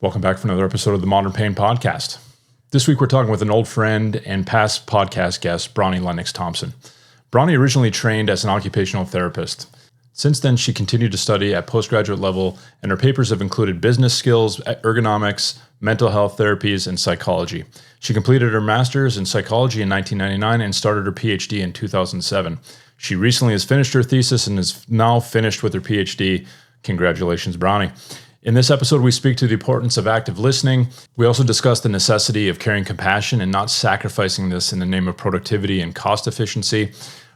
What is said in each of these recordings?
Welcome back for another episode of the Modern Pain Podcast. This week we're talking with an old friend and past podcast guest, Bronnie Lennox Thompson. Bronnie originally trained as an occupational therapist. Since then, she continued to study at postgraduate level, and her papers have included business skills, ergonomics, mental health therapies, and psychology. She completed her master's in psychology in 1999 and started her PhD in 2007. She recently has finished her thesis and is now finished with her PhD. Congratulations, Bronnie. In this episode, we speak to the importance of active listening. We also discuss the necessity of carrying compassion and not sacrificing this in the name of productivity and cost efficiency.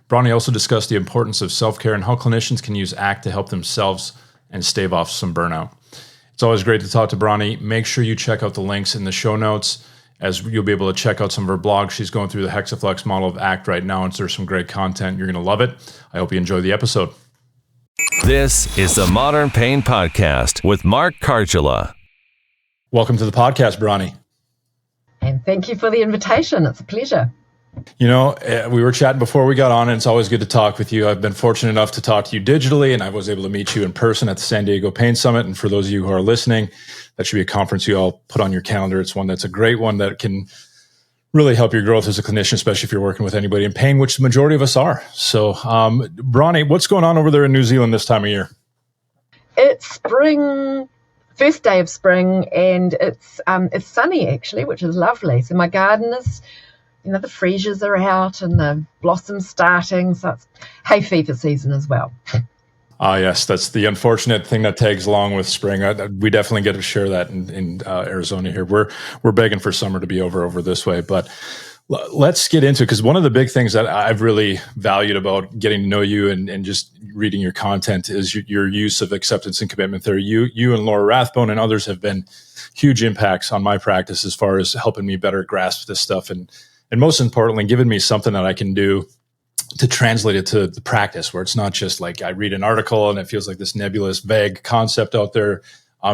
Bronnie also discussed the importance of self-care and how clinicians can use ACT to help themselves and stave off some burnout. It's always great to talk to Bronnie. Make sure you check out the links in the show notes, as you'll be able to check out some of her blogs. She's going through the Hexaflex model of ACT right now, and there's some great content. You're going to love it. I hope you enjoy the episode. This is the Modern Pain Podcast with Mark Cardula. Welcome to the podcast, Bronnie. And thank you for the invitation. It's a pleasure. You know, we were chatting before we got on, and it's always good to talk with you. I've been fortunate enough to talk to you digitally, and I was able to meet you in person at the San Diego Pain Summit. And for those of you who are listening, that should be a conference you all put on your calendar. It's one that's a great one that can really help your growth as a clinician, especially if you're working with anybody in pain, which the majority of us are. So, Bronnie, what's going on over there in New Zealand this time of year? It's spring, first day of spring, and it's sunny actually, which is lovely. So my garden is, the freesias are out and the blossoms starting. So it's hay fever season as well. Yes, that's the unfortunate thing that tags along with spring. We definitely get to share that in Arizona here. We're begging for summer to be over this way, but let's get into it, because one of the big things that I've really valued about getting to know you and just reading your content is your use of acceptance and commitment theory. You and Laura Rathbone and others have been huge impacts on my practice as far as helping me better grasp this stuff, and most importantly, giving me something that I can do to translate it to the practice, where it's not just like I read an article and it feels like this nebulous, vague concept out there.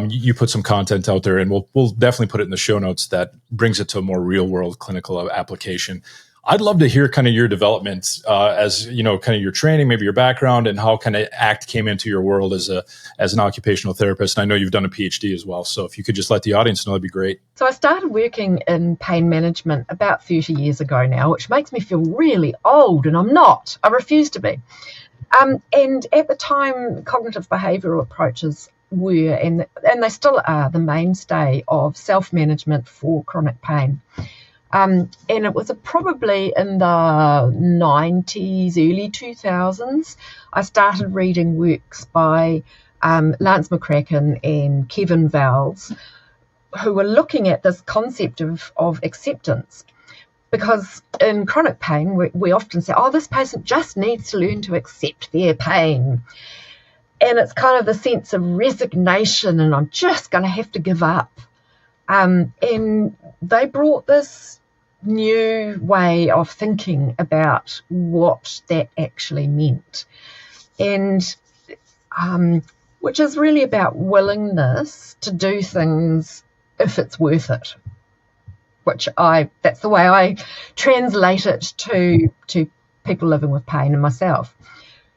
You put some content out there, and we'll definitely put it in the show notes that brings it to a more real world clinical application. I'd love to hear kind of your development as, kind of your training, maybe your background, and how kind of ACT came into your world as an occupational therapist. And I know you've done a PhD as well. So if you could just let the audience know, that'd be great. So I started working in pain management about 30 years ago now, which makes me feel really old, and I'm not. I refuse to be. And at the time, cognitive behavioral approaches were, and they still are, the mainstay of self-management for chronic pain. And it was probably in the 90s, early 2000s, I started reading works by Lance McCracken and Kevin Vowles, who were looking at this concept of acceptance. Because in chronic pain, we often say, this patient just needs to learn to accept their pain. And it's kind of the sense of resignation, and I'm just going to have to give up. And they brought this new way of thinking about what that actually meant, and which is really about willingness to do things if it's worth it, that's the way I translate it to people living with pain and myself.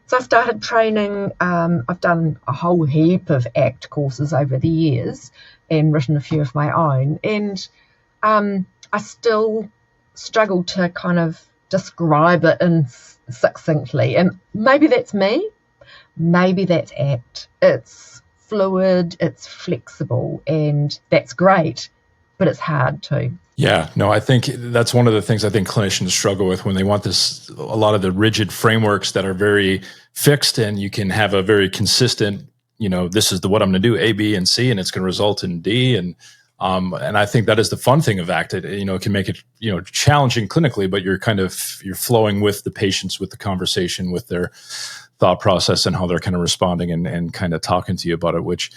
So I started training. I've done a whole heap of ACT courses over the years and written a few of my own, and I still struggle to kind of describe it succinctly. And maybe that's me, maybe that's ACT. It's fluid, it's flexible, and that's great, but it's hard too. Yeah, no, I think that's one of the things I think clinicians struggle with when they want a lot of the rigid frameworks that are very fixed, and you can have a very consistent, this is what I'm going to do, A, B, and C, and it's going to result in D. And I think that is the fun thing of ACT. It can make it, challenging clinically, but you're flowing with the patients, with the conversation, with their thought process and how they're kind of responding and kind of talking to you about it, which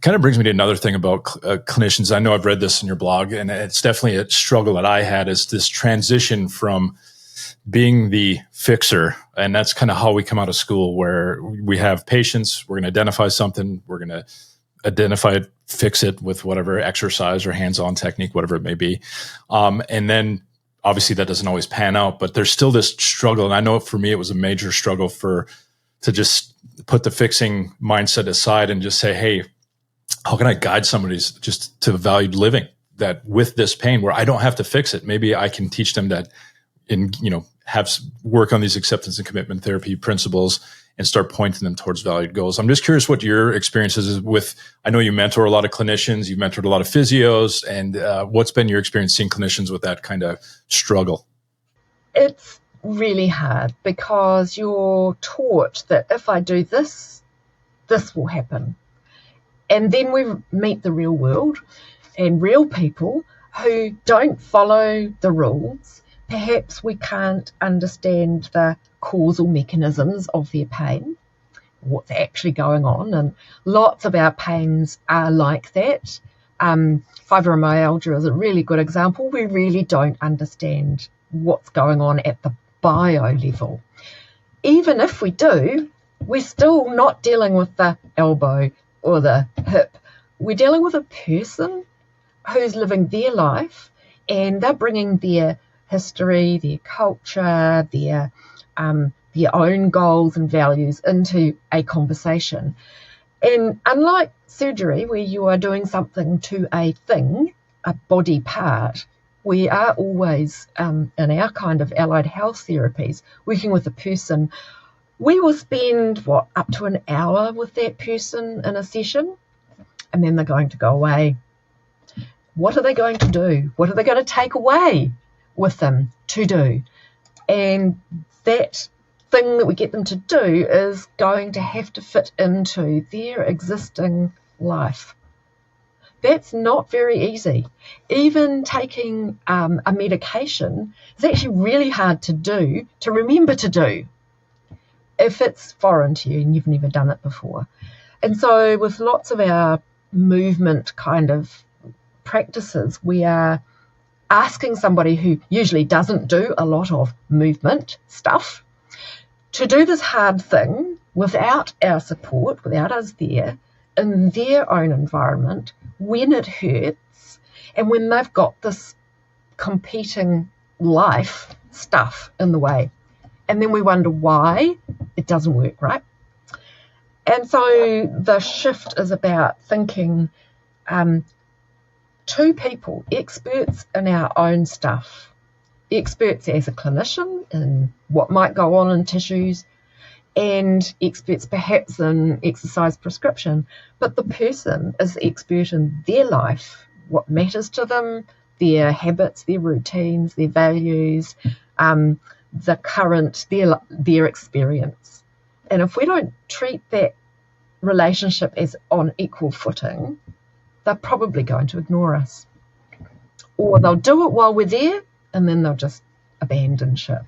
kind of brings me to another thing about clinicians. I know I've read this in your blog, and it's definitely a struggle that I had, is this transition from being the fixer. And that's kind of how we come out of school, where we have patients, we're going to identify something, we're going to identify it, fix it with whatever exercise or hands-on technique, whatever it may be. And then obviously that doesn't always pan out, but there's still this struggle. And I know for me, it was a major struggle to just put the fixing mindset aside and just say, hey, how can I guide somebody just to valued living, that with this pain where I don't have to fix it, maybe I can teach them that have work on these acceptance and commitment therapy principles and start pointing them towards valued goals. I'm just curious what your experiences is with, I know you mentor a lot of clinicians, you've mentored a lot of physios, and what's been your experience seeing clinicians with that kind of struggle? It's really hard because you're taught that if I do this, this will happen. And then we meet the real world and real people who don't follow the rules. Perhaps we can't understand the causal mechanisms of their pain, what's actually going on. And lots of our pains are like that. Fibromyalgia is a really good example. We really don't understand what's going on at the bio level. Even if we do, we're still not dealing with the elbow or the hip. We're dealing with a person who's living their life, and they're bringing their history, their culture, their own goals and values into a conversation. And unlike surgery, where you are doing something to a thing, a body part, we are always, in our kind of allied health therapies, working with a person. We will spend, up to an hour with that person in a session, and then they're going to go away. What are they going to do? What are they going to take away with them to do? And that thing that we get them to do is going to have to fit into their existing life. That's not very easy. Even taking a medication is actually really hard to do, to remember to do, if it's foreign to you and you've never done it before. And so with lots of our movement kind of practices, we are asking somebody who usually doesn't do a lot of movement stuff to do this hard thing without our support, without us there, in their own environment, when it hurts, and when they've got this competing life stuff in the way. And then we wonder why it doesn't work, right? And so the shift is about thinking two people, experts in our own stuff, experts as a clinician in what might go on in tissues, and experts perhaps in exercise prescription, but the person is the expert in their life, what matters to them, their habits, their routines, their values, the current, their experience. And if we don't treat that relationship as on equal footing, they're probably going to ignore us. Or they'll do it while we're there, and then they'll just abandon ship.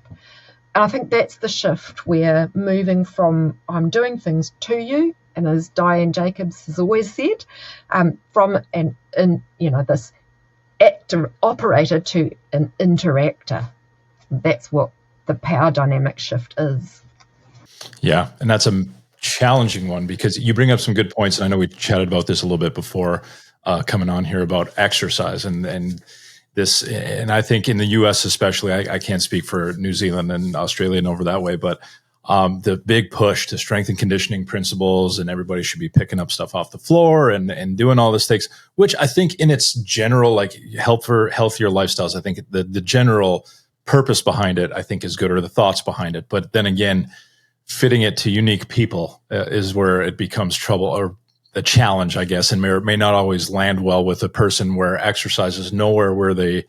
And I think that's the shift. We're moving from I'm doing things to you, and as Diane Jacobs has always said, from this actor operator to an interactor. That's what the power dynamic shift is. Yeah, and that's a challenging one because you bring up some good points. And I know we chatted about this a little bit before coming on here about exercise and this, and I think in the U.S. especially, I can't speak for New Zealand and Australia and over that way, but the big push to strength and conditioning principles, and everybody should be picking up stuff off the floor and doing all this things, which I think in its general, like healthier lifestyles, I think the general purpose behind it, I think is good, or the thoughts behind it. But then again, fitting it to unique people is where it becomes trouble, or a challenge, I guess, and may not always land well with a person where exercise is nowhere where they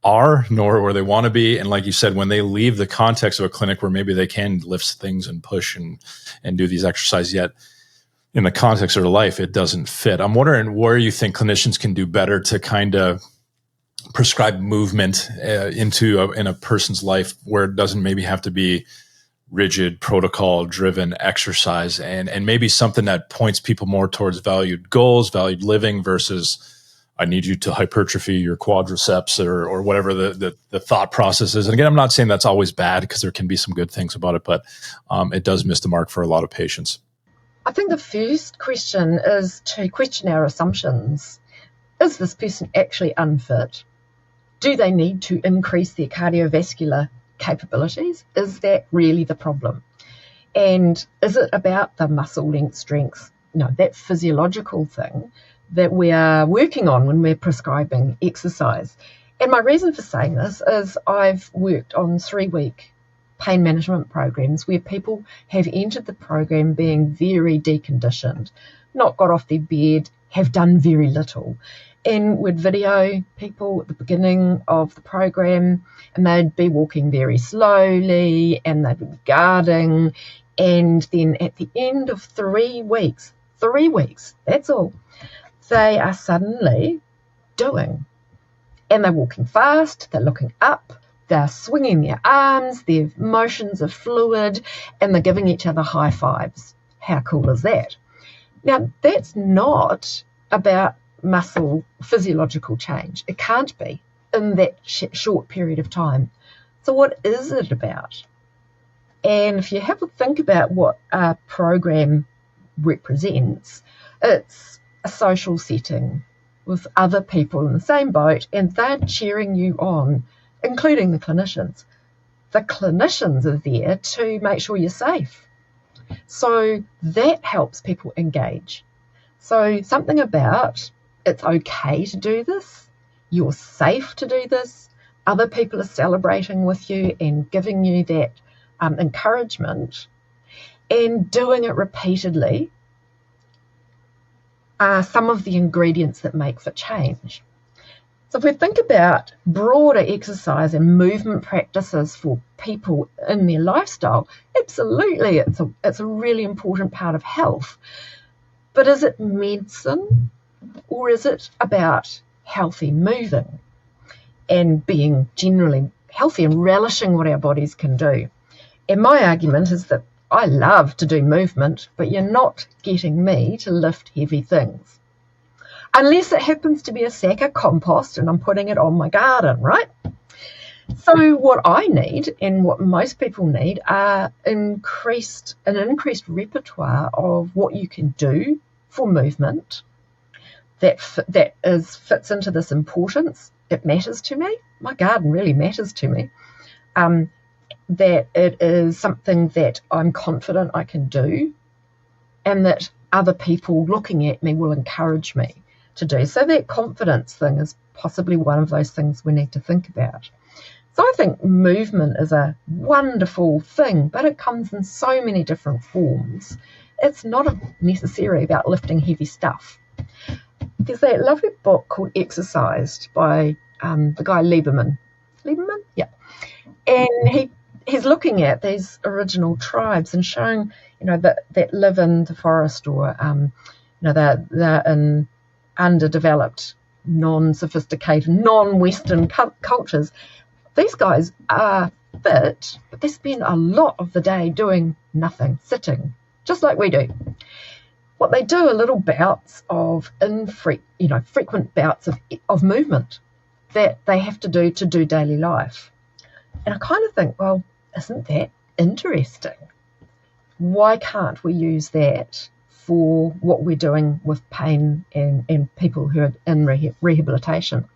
are, nor where they want to be. And like you said, when they leave the context of a clinic where maybe they can lift things and push and do these exercises, yet in the context of their life, it doesn't fit. I'm wondering where you think clinicians can do better to kind of prescribe movement in a person's life where it doesn't maybe have to be rigid protocol driven exercise, and maybe something that points people more towards valued goals, valued living versus I need you to hypertrophy your quadriceps or whatever the thought process is. And again, I'm not saying that's always bad because there can be some good things about it, but it does miss the mark for a lot of patients. I think the first question is to question our assumptions. Is this person actually unfit? Do they need to increase their cardiovascular capabilities? Is that really the problem? And is it about the muscle length strength, that physiological thing that we are working on when we're prescribing exercise. And my reason for saying this is I've worked on 3-week pain management programs where people have entered the program being very deconditioned, not got off their bed, have done very little, and would video people at the beginning of the program, and they'd be walking very slowly and they'd be guarding, and then at the end of 3 weeks, that's all, they are suddenly doing. And they're walking fast, they're looking up, they're swinging their arms, their motions are fluid, and they're giving each other high fives. How cool is that? Now, that's not about muscle physiological change. It can't be in that short period of time. So what is it about? And if you have a think about what a program represents, it's a social setting with other people in the same boat, and they're cheering you on, including the clinicians. The clinicians are there to make sure you're safe. So that helps people engage. So something about it's okay to do this, you're safe to do this, other people are celebrating with you and giving you that encouragement, and doing it repeatedly are some of the ingredients that make for change. So if we think about broader exercise and movement practices for people in their lifestyle, absolutely it's a really important part of health. But is it medicine, or is it about healthy moving and being generally healthy and relishing what our bodies can do? And my argument is that I love to do movement, but you're not getting me to lift heavy things. Unless it happens to be a sack of compost and I'm putting it on my garden, right? So what I need, and what most people need, are an increased repertoire of what you can do for movement that fits into this importance. It matters to me. My garden really matters to me. That it is something that I'm confident I can do, and that other people looking at me will encourage me to do. So that confidence thing is possibly one of those things we need to think about. So I think movement is a wonderful thing, but it comes in so many different forms. It's not necessarily about lifting heavy stuff. There's that lovely book called Exercised by the guy Lieberman. Lieberman? Yeah. And he's looking at these original tribes and showing, that live in the forest, or, they're in underdeveloped, non-sophisticated, non-Western cultures. These guys are fit, but they spend a lot of the day doing nothing, sitting, just like we do. What they do are little bouts of frequent bouts of movement that they have to do daily life. And I kind of think, well, isn't that interesting? Why can't we use that for what we're doing with pain and people who are in rehabilitation?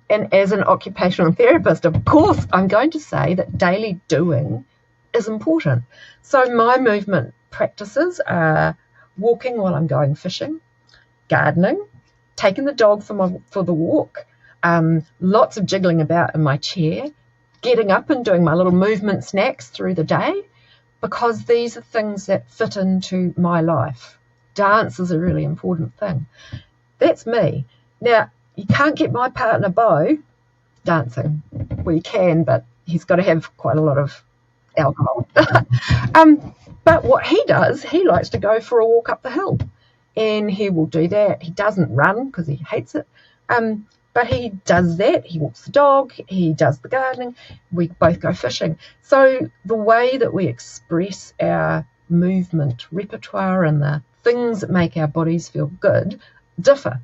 And as an occupational therapist, of course, I'm going to say that daily doing is important. So my movement practices are walking while I'm going fishing, gardening, taking the dog for the walk, lots of jiggling about in my chair, getting up and doing my little movement snacks through the day, because these are things that fit into my life. Dance is a really important thing. That's me. Now, you can't get my partner Bo dancing. Well, you can, but he's got to have quite a lot of alcohol. But what he does, he likes to go for a walk up the hill, and he will do that. He doesn't run because he hates it. But he does that. He walks the dog. He does the gardening. We both go fishing. So the way that we express our movement repertoire and the things that make our bodies feel good differ.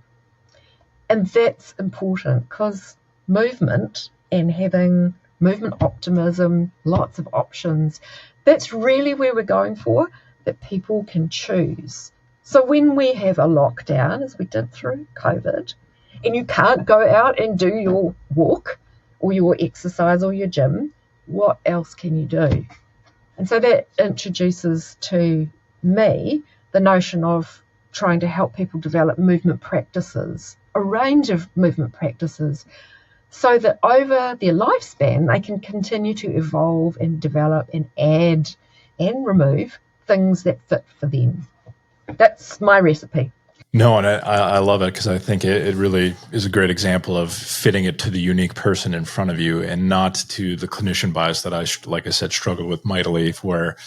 And that's important, because movement and having movement optimism, lots of options, that's really where we're going for, that people can choose. So when we have a lockdown, as we did through COVID, and you can't go out and do your walk or your exercise or your gym, what else can you do? And so that introduces to me the notion of trying to help people develop movement practices, a range of movement practices, so that over their lifespan they can continue to evolve and develop and add and remove things that fit for them. That's my recipe. No, and I love it because I think it really is a great example of fitting it to the unique person in front of you and not to the clinician bias that I, like I said, struggle with mightily, where,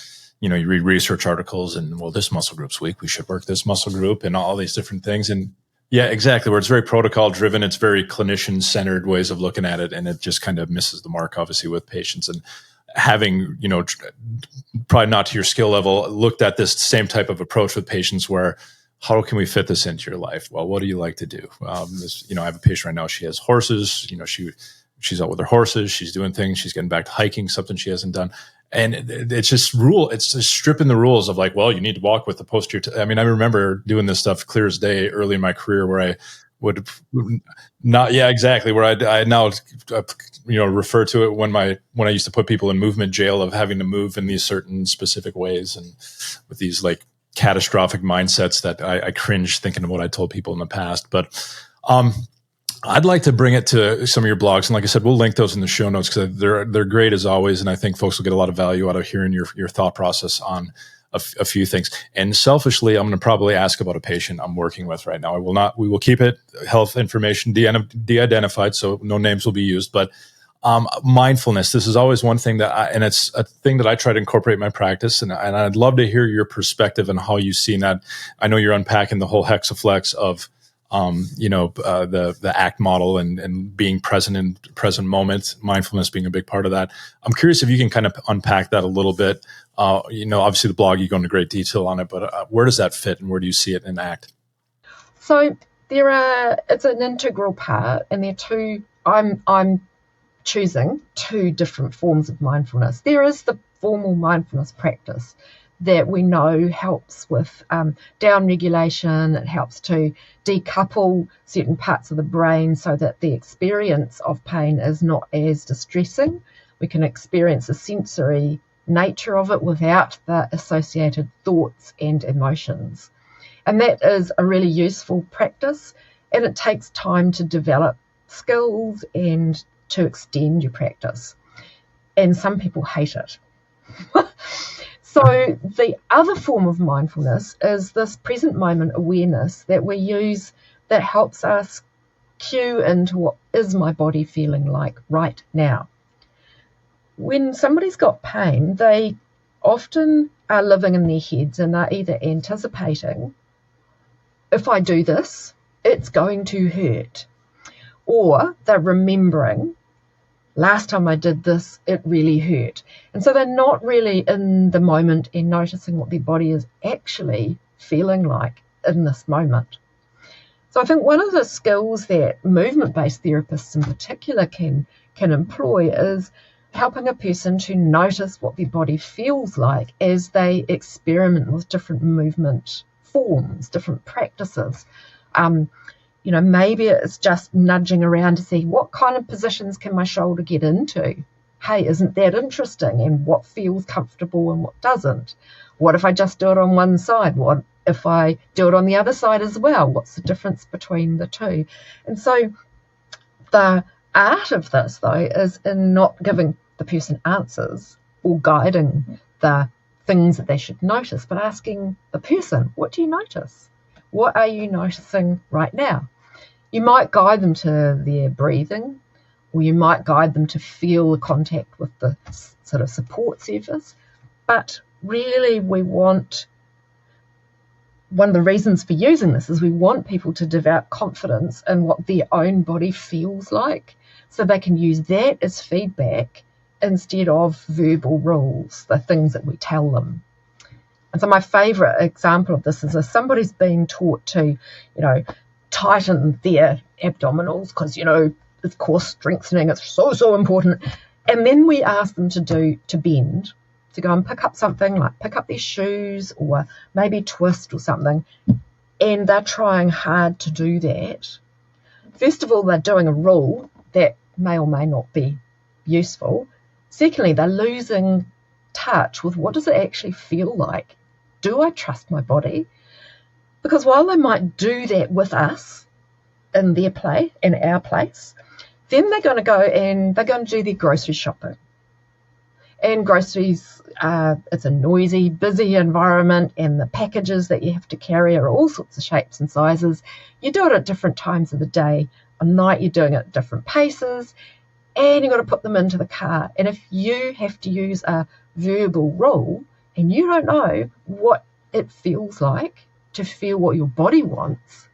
you read research articles and, well, this muscle group's weak, we should work this muscle group and all these different things. And yeah, exactly, where it's very protocol driven, it's very clinician centered ways of looking at it. And it just kind of misses the mark, obviously, with patients. And having, probably not to your skill level, looked at this same type of approach with patients where, how can we fit this into your life? Well, what do you like to do? I have a patient right now. She has horses. She's out with her horses. She's doing things. She's getting back to hiking, something she hasn't done. And it's just it's just stripping the rules of like, well, you need to walk with the posterior. I remember doing this stuff clear as day early in my career where I would not, yeah, exactly. Where I now, refer to it when I used to put people in movement jail of having to move in these certain specific ways and with these like catastrophic mindsets that I cringe thinking of what I told people in the past. But I'd like to bring it to some of your blogs. And like I said, we'll link those in the show notes because they're great as always. And I think folks will get a lot of value out of hearing your thought process on a few things. And selfishly, I'm going to probably ask about a patient I'm working with right now. We will keep it health information de-identified, so no names will be used. But mindfulness, this is always one thing and it's a thing that I try to incorporate in my practice. And I'd love to hear your perspective and how you've seen that. I know you're unpacking the whole hexaflex of, the ACT model and being present in present moment, mindfulness being a big part of that. I'm curious if you can kind of unpack that a little bit. Obviously the blog, you go into great detail on it, but where does that fit and where do you see it in ACT? So it's an integral part, and there are two, I'm choosing two different forms of mindfulness. There is the formal mindfulness practice that we know helps with down regulation. It helps to decouple certain parts of the brain so that the experience of pain is not as distressing. We can experience the sensory nature of it without the associated thoughts and emotions. And that is a really useful practice, and it takes time to develop skills and to extend your practice. And some people hate it. So the other form of mindfulness is this present moment awareness that we use that helps us cue into what is my body feeling like right now. When somebody's got pain, they often are living in their heads and are either anticipating, if I do this, it's going to hurt, or they're remembering, last time I did this, it really hurt. And so they're not really in the moment and noticing what their body is actually feeling like in this moment. So I think one of the skills that movement-based therapists in particular can employ is helping a person to notice what their body feels like as they experiment with different movement forms, different practices. Maybe it's just nudging around to see what kind of positions can my shoulder get into. Hey, isn't that interesting? And what feels comfortable and what doesn't? What if I just do it on one side? What if I do it on the other side as well? What's the difference between the two? And so the art of this, though, is in not giving the person answers or guiding the things that they should notice, but asking the person, what do you notice? What are you noticing right now? You might guide them to their breathing, or you might guide them to feel the contact with the sort of support surface. But really, one of the reasons for using this is we want people to develop confidence in what their own body feels like, so they can use that as feedback instead of verbal rules, the things that we tell them. And so my favourite example of this is if somebody's being taught to, tighten their abdominals because, of course, strengthening is so important. And then we ask them to bend, to go and pick up something, like pick up their shoes or maybe twist or something. And they're trying hard to do that. First of all, they're doing a rule that may or may not be useful. Secondly, they're losing touch with what does it actually feel like. Do I trust my body? Because while they might do that with us in their play, in our place, then they're going to do their grocery shopping. And groceries, it's a noisy, busy environment, and the packages that you have to carry are all sorts of shapes and sizes. You do it at different times of the day. At night, you're doing it at different paces, and you've got to put them into the car. And if you have to use a verbal rule and you don't know what it feels like to feel what your body wants,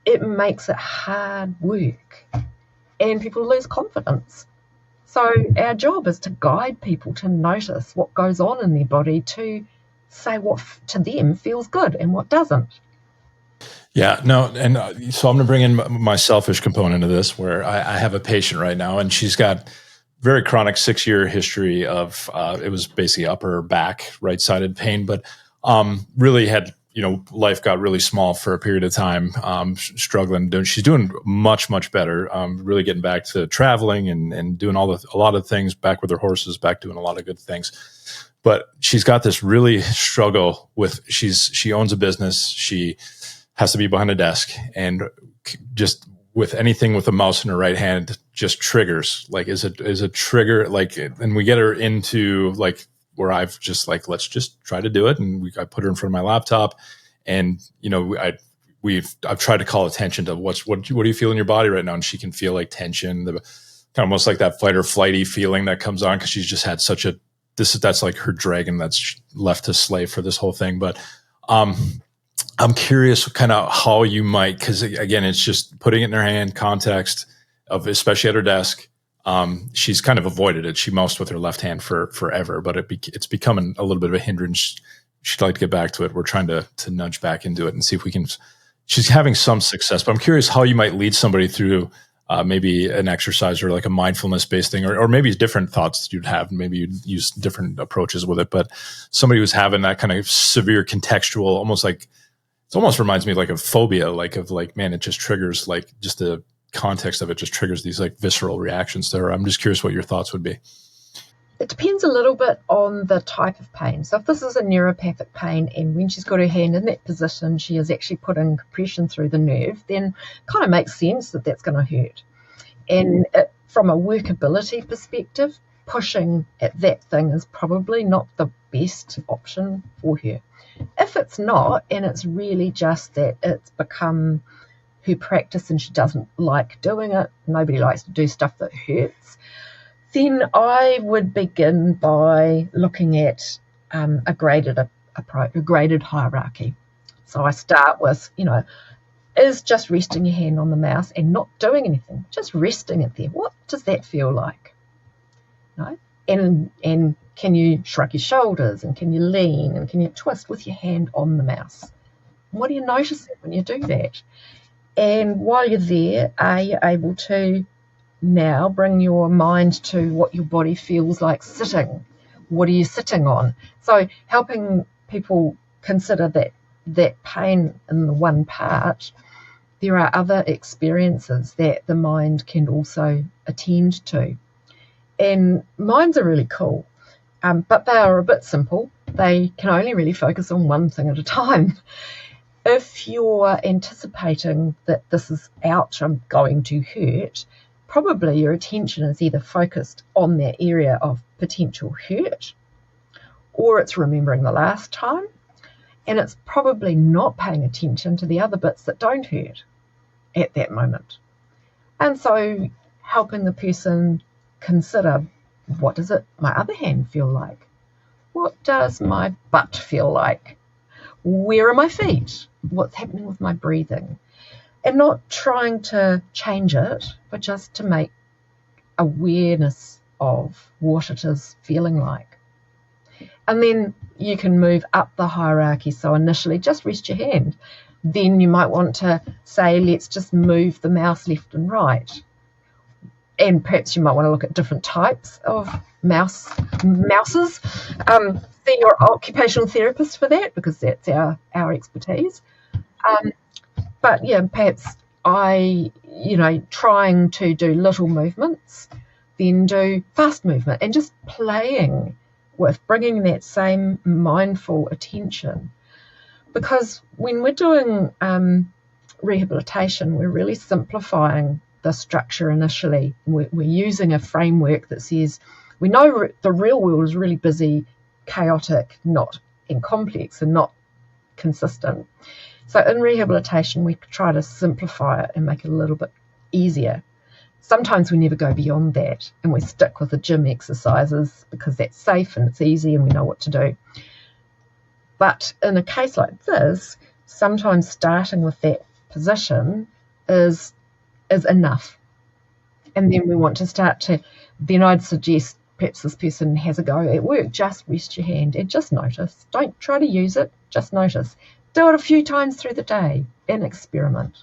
it makes it hard work, and people lose confidence. So our job is to guide people to notice what goes on in their body, to say what to them feels good and what doesn't. Yeah, no, and so I'm going to bring in my selfish component of this, where I have a patient right now, and she's got very chronic 6-year history of it was basically upper back, right-sided pain, but really had, life got really small for a period of time, struggling. She's doing much, much better, really getting back to traveling and doing a lot of things, back with her horses, back doing a lot of good things. But she's got this really struggle with, she owns a business. She has to be behind a desk, and just with anything with a mouse in her right hand just triggers, like is a trigger, like, and we get her into like, where I've just like, let's just try to do it. And I put her in front of my laptop, and, I've tried to call attention to what do you feel in your body right now? And she can feel like tension, kind of almost like that fight or flighty feeling that comes on, because she's just had that's like her dragon that's left to slay for this whole thing. But, I'm curious kind of how you might, because again, it's just putting it in her hand, context of, especially at her desk. She's kind of avoided it. She moused with her left hand forever, but it's becoming a little bit of a hindrance. She'd like to get back to it. We're trying to nudge back into it and see if we can. She's having some success, but I'm curious how you might lead somebody through maybe an exercise or like a mindfulness based thing, or maybe different thoughts that you'd have. Maybe you'd use different approaches with it, but somebody who's having that kind of severe contextual, almost like, it almost reminds me of like a phobia, man, it just triggers, like just the context of it just triggers these like visceral reactions to her. I'm just curious what your thoughts would be. It depends a little bit on the type of pain. So if this is a neuropathic pain, and when she's got her hand in that position, she is actually putting compression through the nerve, then it kind of makes sense that that's going to hurt. And from a workability perspective, pushing at that thing is probably not the best option for her. If it's not, and it's really just that it's become her practice and she doesn't like doing it, nobody likes to do stuff that hurts, then I would begin by looking at a graded hierarchy. So I start with, is just resting your hand on the mouse and not doing anything, just resting it there. What does that feel like? And can you shrug your shoulders, and can you lean, and can you twist with your hand on the mouse? What do you notice when you do that? And while you're there, are you able to now bring your mind to what your body feels like sitting? What are you sitting on? So helping people consider that pain in the one part, there are other experiences that the mind can also attend to. And minds are really cool, but they are a bit simple. They can only really focus on one thing at a time. If you're anticipating that this is, ouch, I'm going to hurt, probably your attention is either focused on that area of potential hurt, or it's remembering the last time, and it's probably not paying attention to the other bits that don't hurt at that moment. And so helping the person consider, what does my other hand feel like? What does my butt feel like? Where are my feet? What's happening with my breathing? And not trying to change it, but just to make awareness of what it is feeling like. And then you can move up the hierarchy. So initially, just rest your hand. Then you might want to say, let's just move the mouse left and right. And perhaps you might want to look at different types of mouses. See your occupational therapist for that, because that's our expertise. But yeah, perhaps trying to do little movements, then do fast movement, and just playing with bringing that same mindful attention Because when we're doing rehabilitation, we're really simplifying the structure initially. We're using a framework that says we know the real world is really busy, chaotic, and complex and not consistent. So in rehabilitation, we try to simplify it and make it a little bit easier. Sometimes we never go beyond that, and we stick with the gym exercises because that's safe and it's easy and we know what to do. But in a case like this, sometimes starting with that position is enough. And then we want to then I'd suggest perhaps this person has a go at work, just rest your hand and just notice. Don't try to use it, just notice. Do it a few times through the day and experiment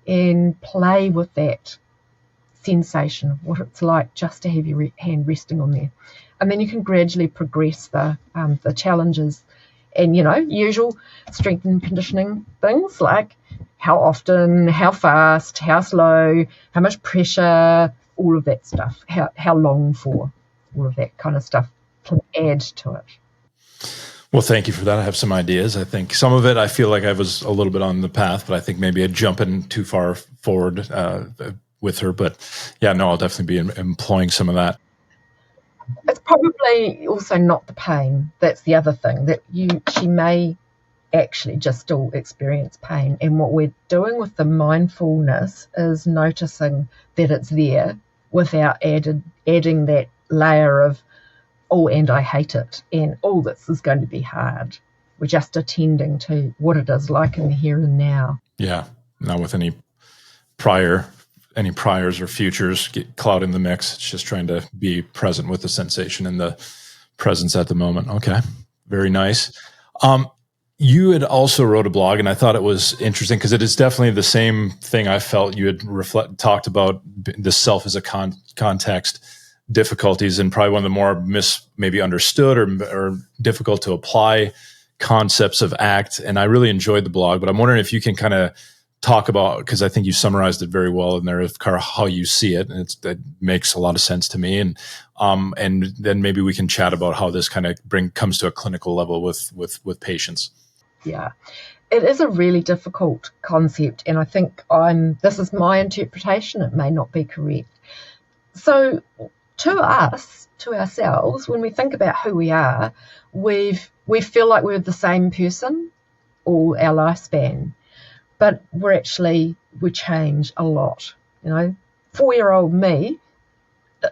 and play with that sensation of what it's like just to have your hand resting on there. And then you can gradually progress the challenges and, usual strength and conditioning things like how often, how fast, how slow, how much pressure, all of that stuff, how long for, all of that kind of stuff can add to it. Well, thank you for that. I have some ideas. I think some of it, I feel like I was a little bit on the path, but I think maybe I'd jump in too far forward with her. But yeah, no, I'll definitely be employing some of that. It's probably also not the pain. That's the other thing, that she may actually just still experience pain. And what we're doing with the mindfulness is noticing that it's there without adding that layer of, oh, and I hate it, and oh, this is going to be hard. We're just attending to what it is like in the here and now. Yeah, not with any priors or futures clouding the mix. It's just trying to be present with the sensation and the presence at the moment. Okay, very nice. You had also wrote a blog, and I thought it was interesting because it is definitely the same thing I felt you had talked about, the self as a context difficulties, and probably one of the more maybe understood or difficult to apply concepts of ACT. And I really enjoyed the blog, but I'm wondering if you can kind of talk about, because I think you summarized it very well in there of how you see it, and that makes a lot of sense to me. And then maybe we can chat about how this kind of comes to a clinical level with patients. Yeah, it is a really difficult concept, and I think this is my interpretation. It may not be correct. So to ourselves, when we think about who we are, we feel like we're the same person all our lifespan, but we change a lot. 4-year-old me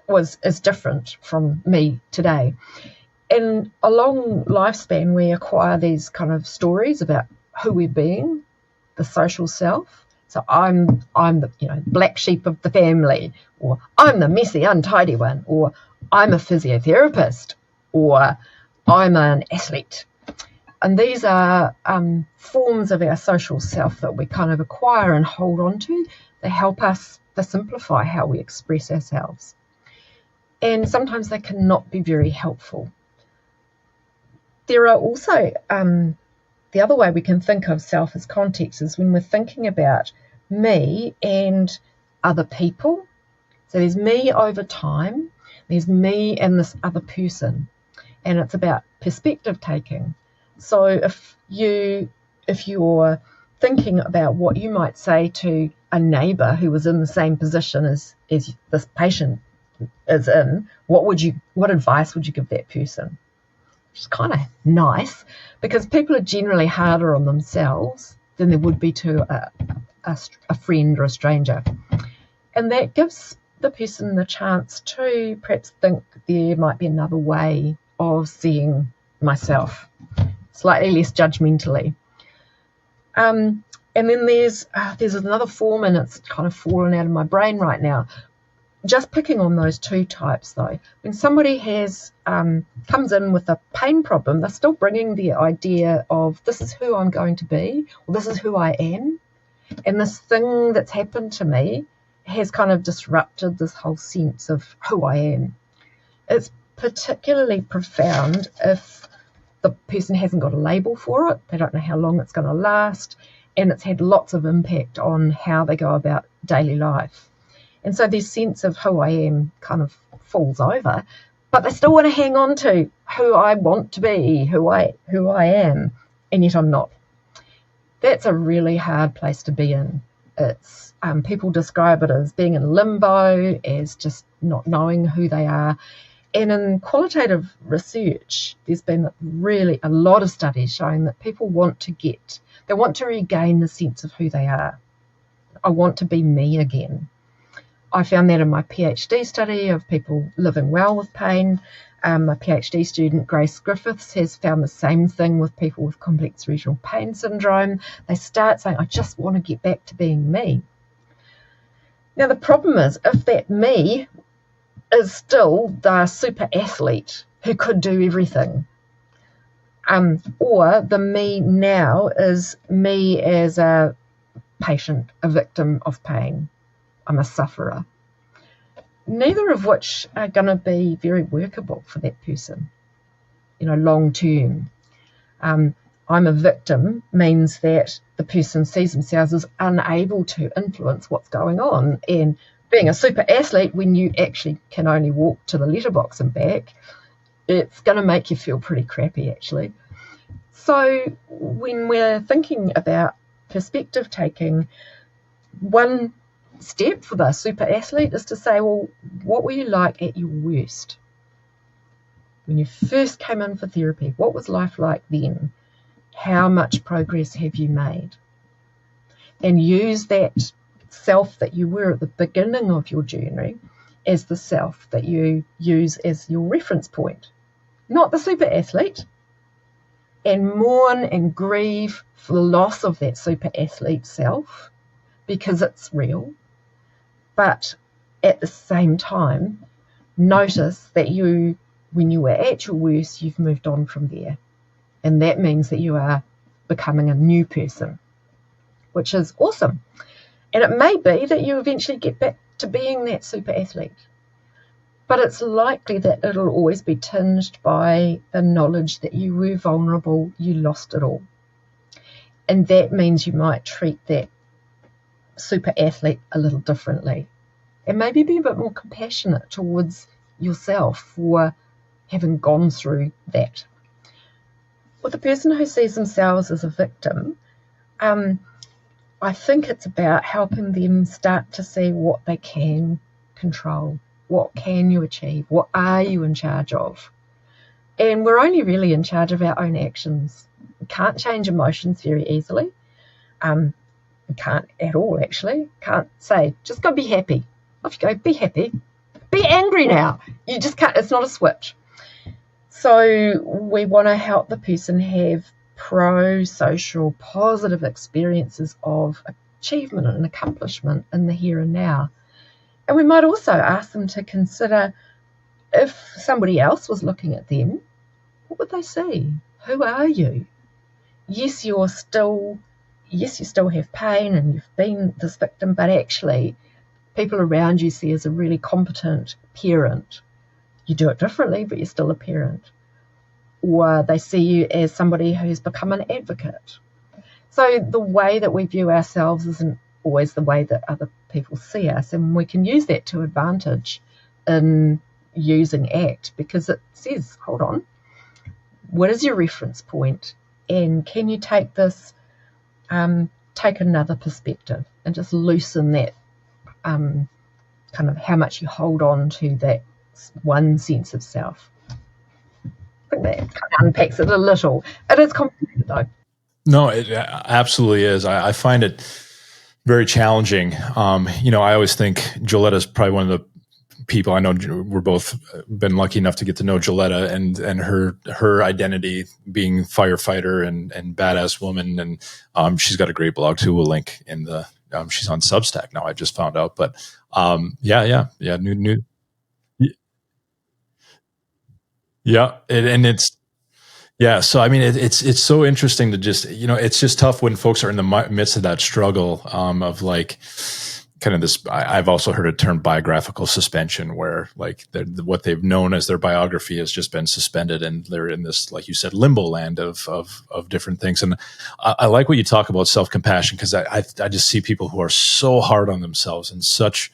is different from me today. In a long lifespan, we acquire these kind of stories about who we're being, the social self. So I'm the black sheep of the family, or I'm the messy, untidy one, or I'm a physiotherapist, or I'm an athlete. And these are forms of our social self that we kind of acquire and hold on to. They help us to simplify how we express ourselves. And sometimes they cannot be very helpful. There are also the other way we can think of self as context is when we're thinking about me and other people. So there's me over time, there's me and this other person, and it's about perspective taking. So if you're thinking about what you might say to a neighbour who was in the same position as this patient is in, what advice would you give that person? Which is kind of nice, because people are generally harder on themselves than they would be to a friend or a stranger. And that gives the person the chance to perhaps think there might be another way of seeing myself, slightly less judgmentally. And then there's another form, and it's kind of fallen out of my brain right now. Just picking on those two types, though, when somebody comes in with a pain problem, they're still bringing the idea of this is who I'm going to be, or this is who I am, and this thing that's happened to me has kind of disrupted this whole sense of who I am. It's particularly profound if the person hasn't got a label for it, they don't know how long it's going to last, and it's had lots of impact on how they go about daily life. And so this sense of who I am kind of falls over, but they still want to hang on to who I want to be, who I am, and yet I'm not. That's a really hard place to be in. It's people describe it as being in limbo, as just not knowing who they are. And in qualitative research, there's been really a lot of studies showing that people want to regain the sense of who they are. I want to be me again. I found that in my PhD study of people living well with pain. My PhD student, Grace Griffiths, has found the same thing with people with complex regional pain syndrome. They start saying, I just want to get back to being me. Now, the problem is, if that me is still the super athlete who could do everything, or the me now is me as a patient, a victim of pain, I'm a sufferer, neither of which are going to be very workable for that person, long term. I'm a victim means that the person sees themselves as unable to influence what's going on. And being a super athlete, when you actually can only walk to the letterbox and back, it's going to make you feel pretty crappy, actually. So when we're thinking about perspective taking, one step for the super athlete is to say, well, what were you like at your worst? When you first came in for therapy, what was life like then? How much progress have you made? And use that self that you were at the beginning of your journey as the self that you use as your reference point, not the super athlete, and mourn and grieve for the loss of that super athlete self because it's real. But at the same time, notice that when you were at your worst, you've moved on from there. And that means that you are becoming a new person, which is awesome. And it may be that you eventually get back to being that super athlete. But it's likely that it'll always be tinged by the knowledge that you were vulnerable, you lost it all. And that means you might treat that super athlete a little differently. And maybe be a bit more compassionate towards yourself for having gone through that. With a person who sees themselves as a victim, I think it's about helping them start to see what they can control. What can you achieve? What are you in charge of? And we're only really in charge of our own actions. We can't change emotions very easily. We can't at all, actually. Can't say, just go be happy. Off you go, be happy. Be angry now. You just can't, it's not a switch. So we want to help the person have pro-social, positive experiences of achievement and accomplishment in the here and now. And we might also ask them to consider, if somebody else was looking at them, what would they see? Who are you? Yes, you still have pain and you've been this victim, but actually people around you see as a really competent parent. You do it differently, but you're still a parent. Or they see you as somebody who's become an advocate. So the way that we view ourselves isn't always the way that other people see us, and we can use that to advantage in using ACT, because it says, hold on, what is your reference point? And can you take this, take another perspective and just loosen that kind of how much you hold on to that one sense of self. I think that kind of unpacks it a little. It is complicated though. No, it absolutely is. I find it very challenging. I always think Joletta's probably one of the people I know. We're both been lucky enough to get to know Joletta and her identity being firefighter and badass woman. And she's got a great blog too. We'll link in the, she's on Substack now. I just found out, but yeah. New. Yeah. Yeah. So, I mean, it's so interesting to just, it's just tough when folks are in the midst of that struggle of like kind of this, I've also heard a term biographical suspension where like what they've known as their biography has just been suspended and they're in this, like you said, limbo land of different things. And I like what you talk about self-compassion because I just see people who are so hard on themselves and such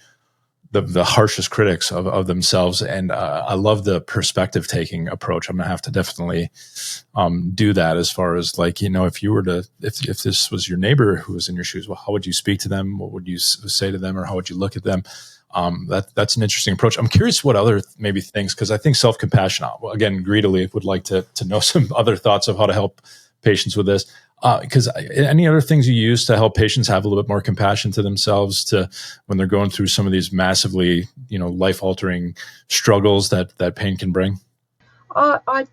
the harshest critics of themselves. And I love the perspective taking approach. I'm going to have to definitely do that, as far as like, if you were to, if this was your neighbor who was in your shoes, well, how would you speak to them? What would you say to them, or how would you look at them? That's an interesting approach. I'm curious what other maybe things, because I think self-compassion, again, greedily would like to know some other thoughts of how to help patients with this. Because any other things you use to help patients have a little bit more compassion to themselves, to when they're going through some of these massively, life-altering struggles that pain can bring? I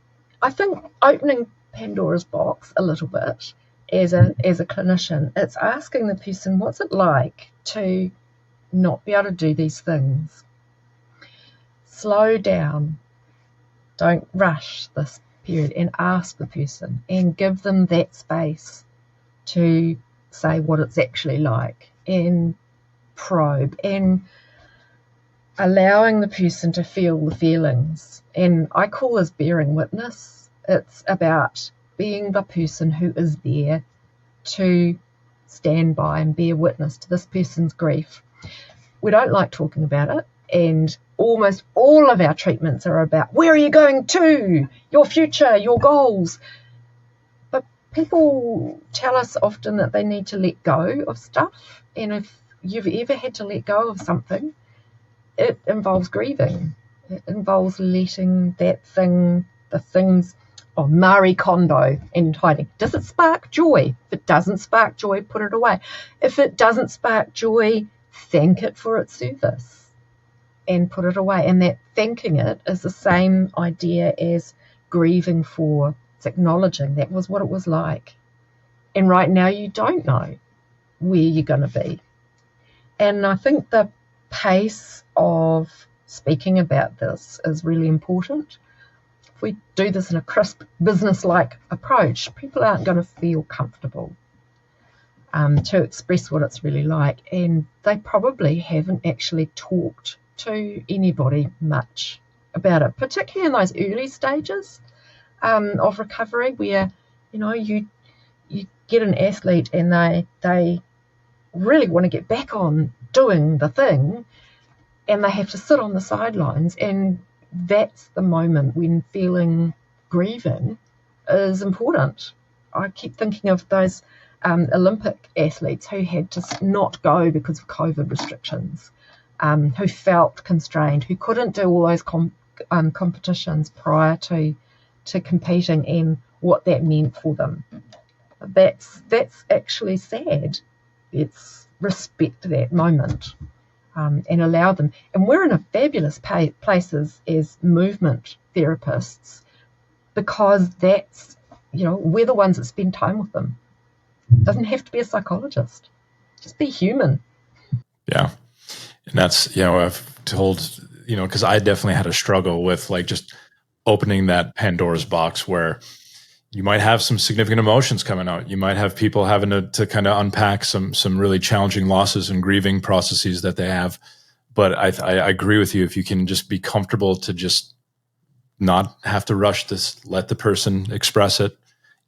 think opening Pandora's box a little bit as a clinician, it's asking the person, what's it like to not be able to do these things? Slow down. Don't rush this period, and ask the person and give them that space to say what it's actually like, and probe, and allowing the person to feel the feelings. And I call this bearing witness. It's about being the person who is there to stand by and bear witness to this person's grief. We don't like talking about it, and almost all of our treatments are about, where are you going to? Your future, your goals. But people tell us often that they need to let go of stuff. And if you've ever had to let go of something, it involves grieving. It involves letting that thing, the things, Marie Kondo, enlightening. Does it spark joy? If it doesn't spark joy, put it away. If it doesn't spark joy, thank it for its service and put it away. And that thanking it is the same idea as grieving for. It's acknowledging that was what it was like. And right now you don't know where you're going to be. And I think the pace of speaking about this is really important. If we do this in a crisp, business-like approach, people aren't going to feel comfortable to express what it's really like. And they probably haven't actually talked to anybody much about it, particularly in those early stages of recovery, where you get an athlete and they really want to get back on doing the thing, and they have to sit on the sidelines, and that's the moment when feeling grieving is important. I keep thinking of those Olympic athletes who had to not go because of COVID restrictions, who felt constrained, who couldn't do all those competitions prior to competing, and what that meant for them. That's actually sad. It's respect that moment and allow them. And we're in a fabulous place as movement therapists, because that's, we're the ones that spend time with them. It doesn't have to be a psychologist. Just be human. Yeah. And that's, I've told, because I definitely had a struggle with like just opening that Pandora's box, where you might have some significant emotions coming out. You might have people having to kind of unpack some really challenging losses and grieving processes that they have. But I agree with you. If you can just be comfortable to just not have to rush this, let the person express it,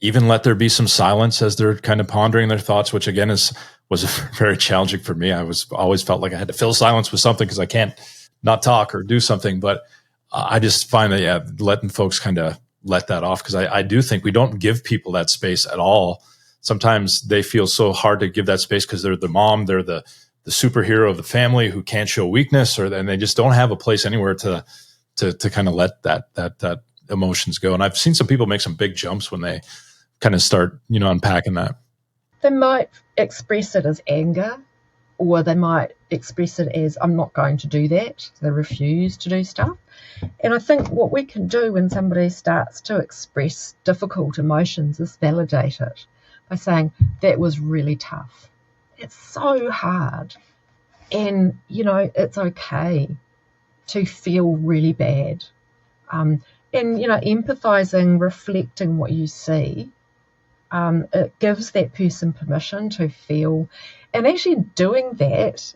even let there be some silence as they're kind of pondering their thoughts, which again was very challenging for me. I always felt like I had to fill silence with something because I can't not talk or do something. But I just find that, letting folks kind of let that off, because I do think we don't give people that space at all. Sometimes they feel so hard to give that space because they're the mom, they're the superhero of the family who can't show weakness, and they just don't have a place anywhere to kind of let that emotions go. And I've seen some people make some big jumps when they kind of start, unpacking that. They might express it as anger, or they might express it as, I'm not going to do that. They refuse to do stuff. And I think what we can do when somebody starts to express difficult emotions is validate it by saying, that was really tough. It's so hard. And, it's okay to feel really bad. And, empathizing, reflecting what you see, it gives that person permission to feel. And actually doing that,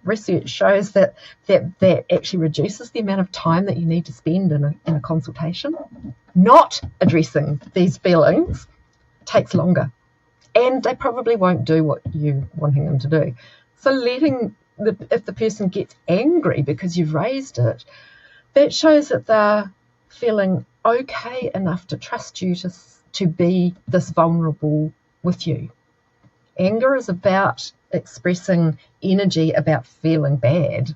research shows that actually reduces the amount of time that you need to spend in a consultation. Not addressing these feelings takes longer, and they probably won't do what you're wanting them to do. So letting if the person gets angry because you've raised it, that shows that they're feeling okay enough to trust you to be this vulnerable with you. Anger is about expressing energy about feeling bad.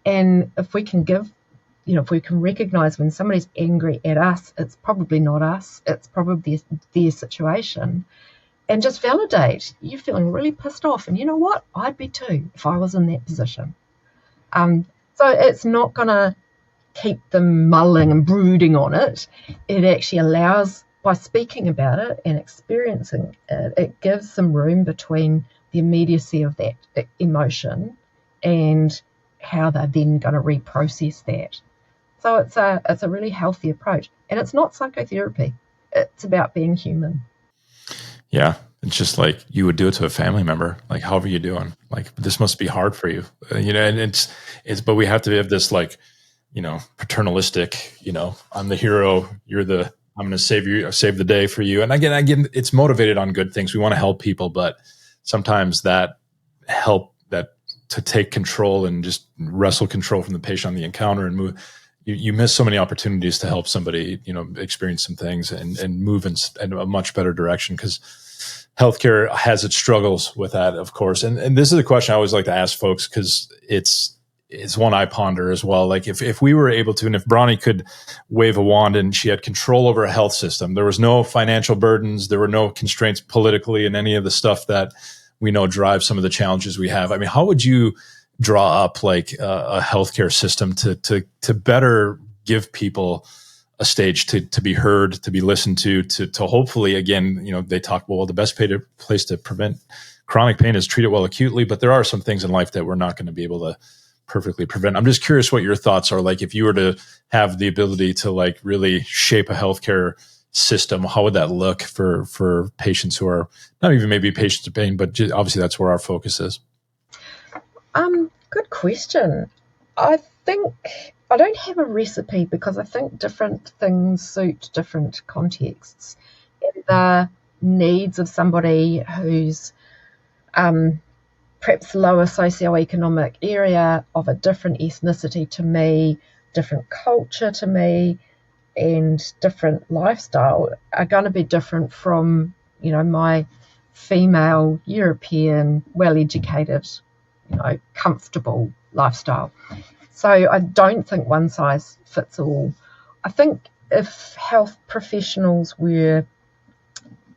And if we can if we can recognize when somebody's angry at us, it's probably not us, it's probably their situation. And just validate, you're feeling really pissed off. And you know what? I'd be too if I was in that position. So it's not going to keep them mulling and brooding on it. It actually allows, by speaking about it and experiencing it, it gives some room between the immediacy of that emotion and how they're then going to reprocess that. So it's a really healthy approach. And it's not psychotherapy. It's about being human. Yeah. It's just like you would do it to a family member. Like, how are you doing? Like, this must be hard for you. And it's, but we have to have this like, paternalistic, I'm the hero. I'm going to save the day for you. And again, it's motivated on good things. We want to help people, but sometimes that to take control and just wrestle control from the patient on the encounter and move, you miss so many opportunities to help somebody, experience some things and move in a much better direction, because healthcare has its struggles with that, of course. And this is a question I always like to ask folks, because it's one I ponder as well. Like if we were able to, and if Bronnie could wave a wand and she had control over a health system, there was no financial burdens, there were no constraints politically and any of the stuff that we know drives some of the challenges we have. I mean, how would you draw up like a healthcare system to better give people a stage to be heard, to be listened to hopefully, again, they talk about, well, the best place to prevent chronic pain is treat it well acutely, but there are some things in life that we're not going to be able to perfectly prevent. I'm just curious what your thoughts are. Like, if you were to have the ability to like really shape a healthcare system, how would that look for patients who are not even maybe patients of pain, but obviously that's where our focus is. Good question. I think I don't have a recipe, because I think different things suit different contexts. And the needs of somebody who's perhaps lower socioeconomic area, of a different ethnicity to me, different culture to me, and different lifestyle are going to be different from, my female, European, well-educated, comfortable lifestyle. So I don't think one size fits all. I think if health professionals were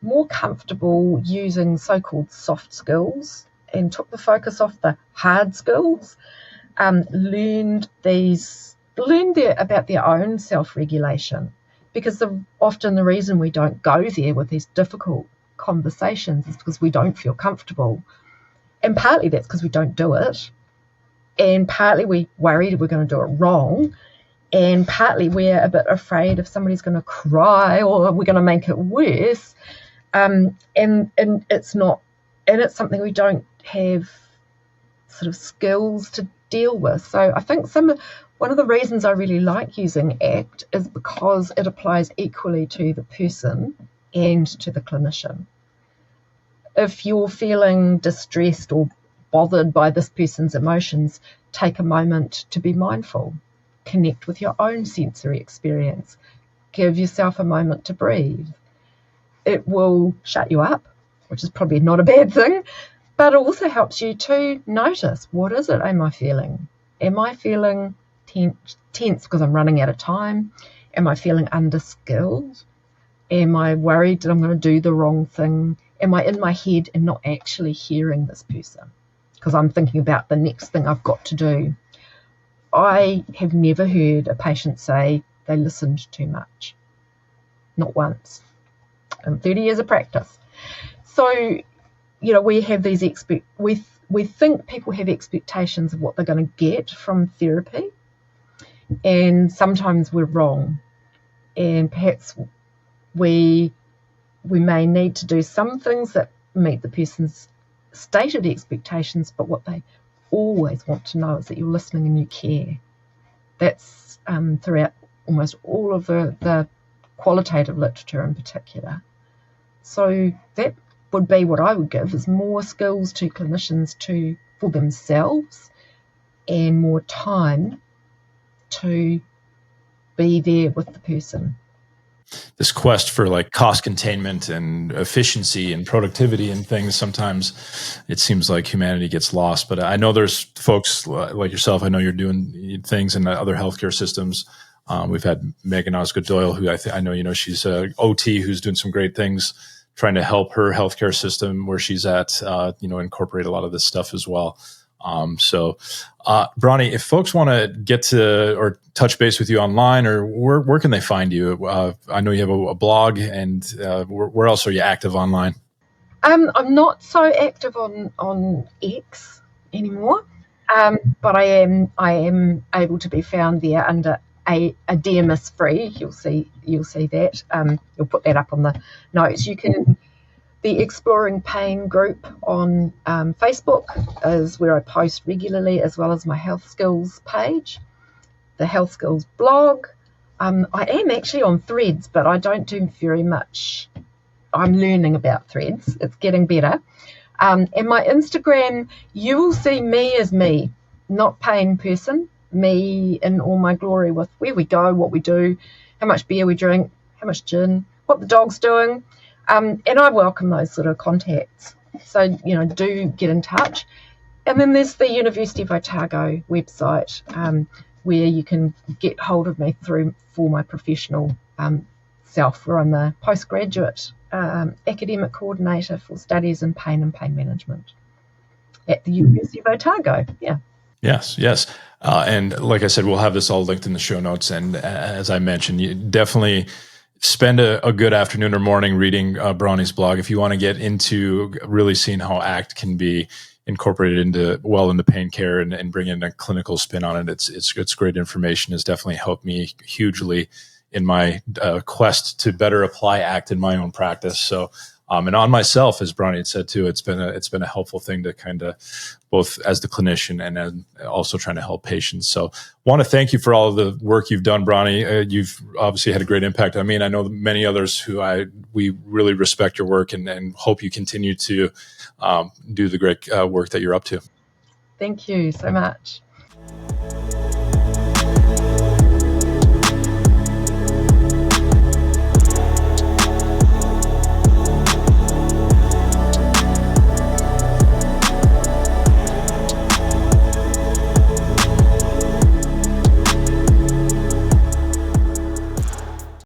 more comfortable using so-called soft skills and took the focus off the hard skills, learned about their own self-regulation, because often the reason we don't go there with these difficult conversations is because we don't feel comfortable. And partly that's because we don't do it. And partly we're worried we're going to do it wrong. And partly we're a bit afraid if somebody's going to cry or we're going to make it worse. And it's not, and it's something we don't have sort of skills to deal with. So I think one of the reasons I really like using ACT is because it applies equally to the person and to the clinician. If you're feeling distressed or bothered by this person's emotions, take a moment to be mindful. Connect with your own sensory experience. Give yourself a moment to breathe. It will shut you up, which is probably not a bad thing, but it also helps you to notice, what is it am I feeling? Am I feeling tense because I'm running out of time? Am I feeling underskilled? Am I worried that I'm going to do the wrong thing? Am I in my head and not actually hearing this person because I'm thinking about the next thing I've got to do? I have never heard a patient say they listened too much. Not once. In 30 years of practice. So, we have these we think people have expectations of what they're going to get from therapy, and sometimes we're wrong. And perhaps we may need to do some things that meet the person's stated expectations, but what they always want to know is that you're listening and you care. That's throughout almost all of the qualitative literature in particular. So that would be what I would give, is more skills to clinicians to for themselves and more time to be there with the person. This quest for like cost containment and efficiency and productivity and things, sometimes it seems like humanity gets lost. But I know there's folks like yourself. I know you're doing things in other healthcare systems. We've had Megan Osgood-Doyle, who I know, you know, she's a OT who's doing some great things, trying to help her healthcare system where she's at, incorporate a lot of this stuff as well. Bronnie, if folks want to get to or touch base with you online, or where can they find you? I know you have a blog, and where else are you active online? I'm not so active on X anymore, but I am able to be found there under a DMS free. You'll see that. You'll put that up on the notes. You can. The Exploring Pain group on Facebook is where I post regularly, as well as my health skills page, the health skills blog. I am actually on Threads, but I don't do very much. I'm learning about Threads. It's getting better. And my Instagram, you will see me as me, not pain person, me in all my glory with where we go, what we do, how much beer we drink, how much gin, what the dog's doing. And I welcome those sort of contacts. So, do get in touch. And then there's the University of Otago website where you can get hold of me for my professional self, where I'm the postgraduate academic coordinator for studies in pain and pain management at the University of Otago. Yeah. Yes. And like I said, we'll have this all linked in the show notes. And as I mentioned, you definitely spend a good afternoon or morning reading Bronnie's blog if you want to get into really seeing how ACT can be incorporated into pain care and bring in a clinical spin on it. It's great information. It's definitely helped me hugely in my quest to better apply ACT in my own practice. So, and on myself, as Bronnie had said too, it's been a helpful thing to kind of both as the clinician and then also trying to help patients. So, want to thank you for all of the work you've done, Bronnie. You've obviously had a great impact on me, and I know many others who we really respect your work and hope you continue to do the great work that you're up to. Thank you so much.